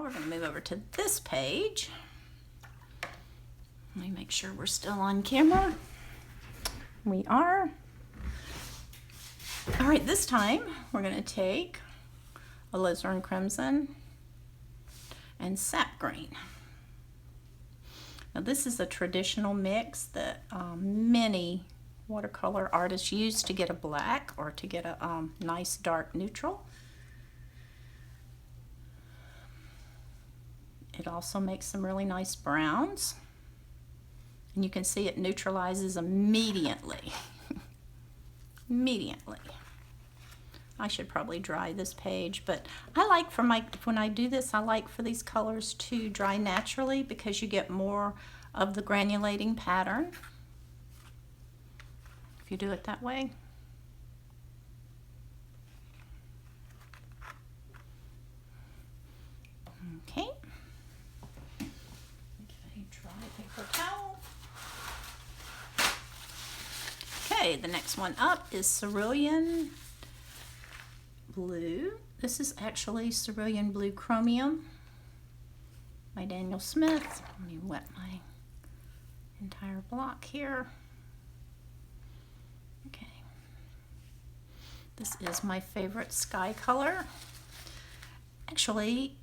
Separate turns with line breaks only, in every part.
we're going to move over to this page. Let me make sure we're still on camera. We are. All right, this time we're going to take alizarin crimson and sap green. Now this is a traditional mix that many watercolor artists use to get a black or to get a nice dark neutral. It also makes some really nice browns. And you can see it neutralizes immediately. Immediately. I should probably dry this page, but I like when I do this, I like for these colors to dry naturally because you get more of the granulating pattern if you do it that way. Okay. Dry paper towel. Okay, the next one up is cerulean blue. This is actually cerulean blue chromium by Daniel Smith. Let me wet my entire block here. Okay. This is my favorite sky color. Actually,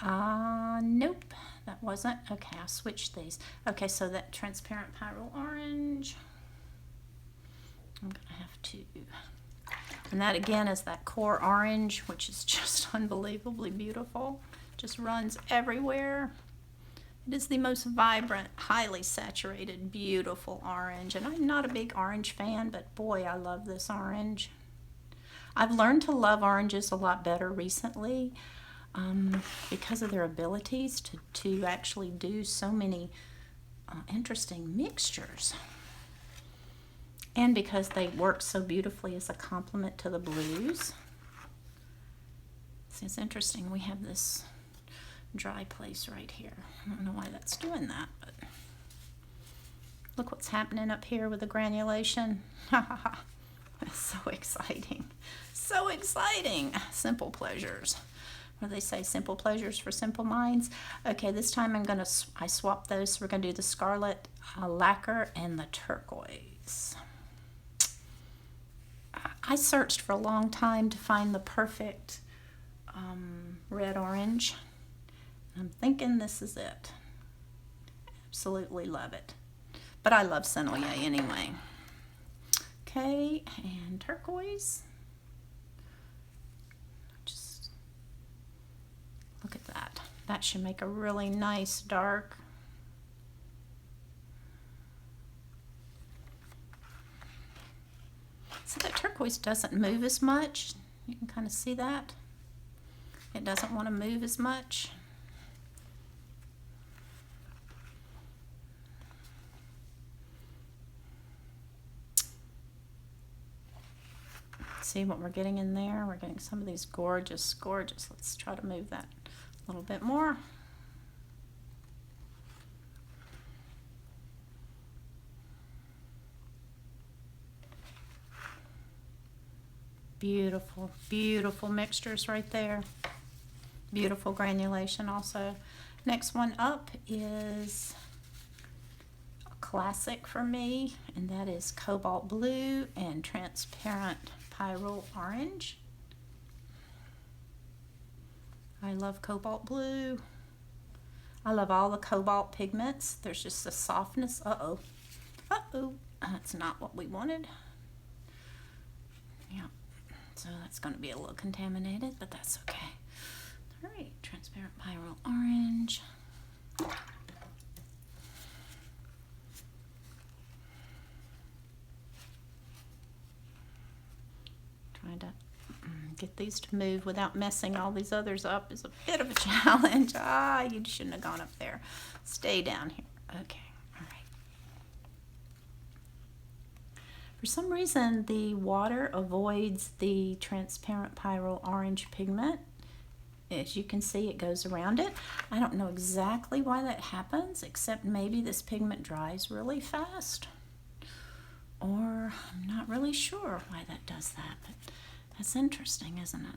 nope, that wasn't. Okay, I'll switch these. Okay, so that transparent pyro orange. I'm gonna have to, and that again is that core orange, which is just unbelievably beautiful. Just runs everywhere. It is the most vibrant, highly saturated, beautiful orange. And I'm not a big orange fan, but boy, I love this orange. I've learned to love oranges a lot better recently because of their abilities to actually do so many interesting mixtures. And because they work so beautifully as a complement to the blues. See, it's interesting, we have this dry place right here. I don't know why that's doing that, but look what's happening up here with the granulation. That's so exciting. So exciting. Simple pleasures. What do they say? Simple pleasures for simple minds. Okay, this time I swap those. So we're gonna do the scarlet lacquer and the turquoise. I searched for a long time to find the perfect red-orange. I'm thinking this is it. Absolutely love it. But I love cerulean anyway. Okay, and turquoise. Just look at that. That should make a really nice dark. So that turquoise doesn't move as much. You can kind of see that. It doesn't want to move as much. See what we're getting in there? We're getting some of these gorgeous, gorgeous. Let's try to move that a little bit more. Beautiful, beautiful mixtures right there. Beautiful granulation also. Next one up is a classic for me, and that is cobalt blue and transparent pyro orange. I love cobalt blue. I love all the cobalt pigments. There's just a softness. Uh-oh. Uh-oh. That's not what we wanted. Yeah. So that's going to be a little contaminated, but that's okay. All right, transparent pyro orange. Trying to get these to move without messing all these others up is a bit of a challenge. You shouldn't have gone up there. Stay down here. Okay, all right. For some reason, the water avoids the transparent pyro orange pigment. As you can see, it goes around it. I don't know exactly why that happens, except maybe this pigment dries really fast. Or I'm not really sure why that does that, but that's interesting, isn't it?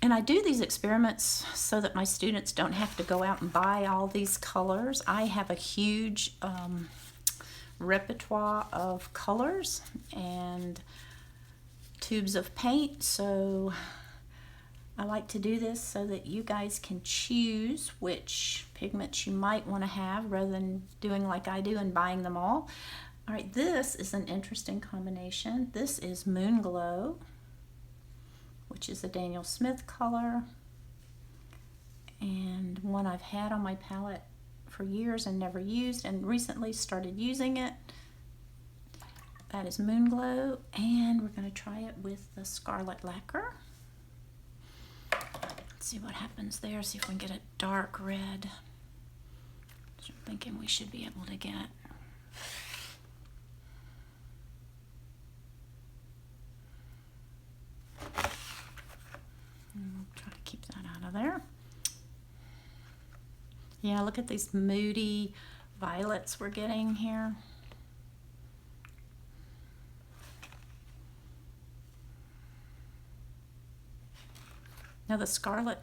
And I do these experiments so that my students don't have to go out and buy all these colors. I have a huge repertoire of colors and tubes of paint, so I like to do this so that you guys can choose which pigments you might want to have rather than doing like I do and buying them all. All right, this is an interesting combination. This is Moon Glow, which is a Daniel Smith color, and one I've had on my palette for years and never used, and recently started using it. That is Moon Glow, and we're going to try it with the Scarlet lacquer. Let's see what happens there, see if we can get a dark red, which I'm thinking we should be able to get. And we'll try to keep that out of there. Yeah, look at these moody violets we're getting here. Now the Scarlet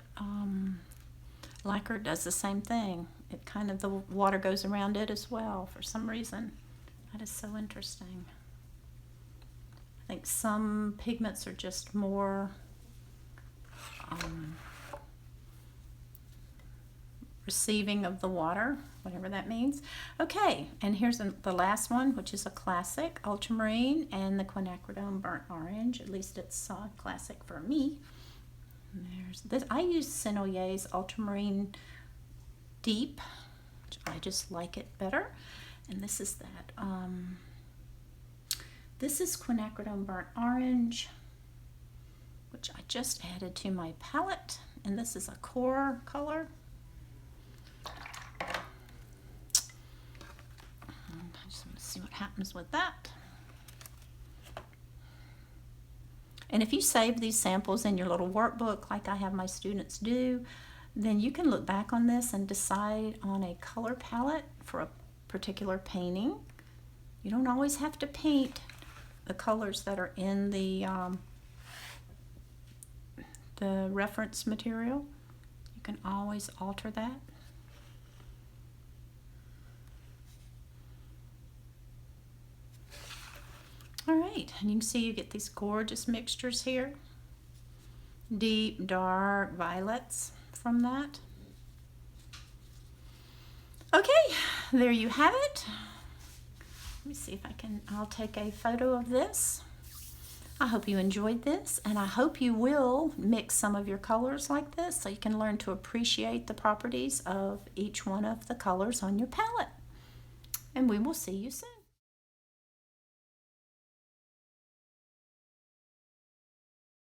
lacquer does the same thing. It kind of, the water goes around it as well for some reason. That is so interesting. I think some pigments are just more receiving of the water, whatever that means. Okay, and here's the last one, which is a classic, ultramarine and the quinacridone burnt orange. At least it's classic for me. There's this. I use Sennelier's ultramarine deep, which I just like it better. And this is that. This is quinacridone burnt orange, which I just added to my palette. And this is a core color. And I just want to see what happens with that. And if you save these samples in your little workbook, like I have my students do, then you can look back on this and decide on a color palette for a particular painting. You don't always have to paint the colors that are in the reference material. You can always alter that. All right, and you can see you get these gorgeous mixtures here. Deep, dark violets from that. Okay, there you have it. Let me see if I can, I'll take a photo of this. I hope you enjoyed this, and I hope you will mix some of your colors like this so you can learn to appreciate the properties of each one of the colors on your palette. And we will see you soon.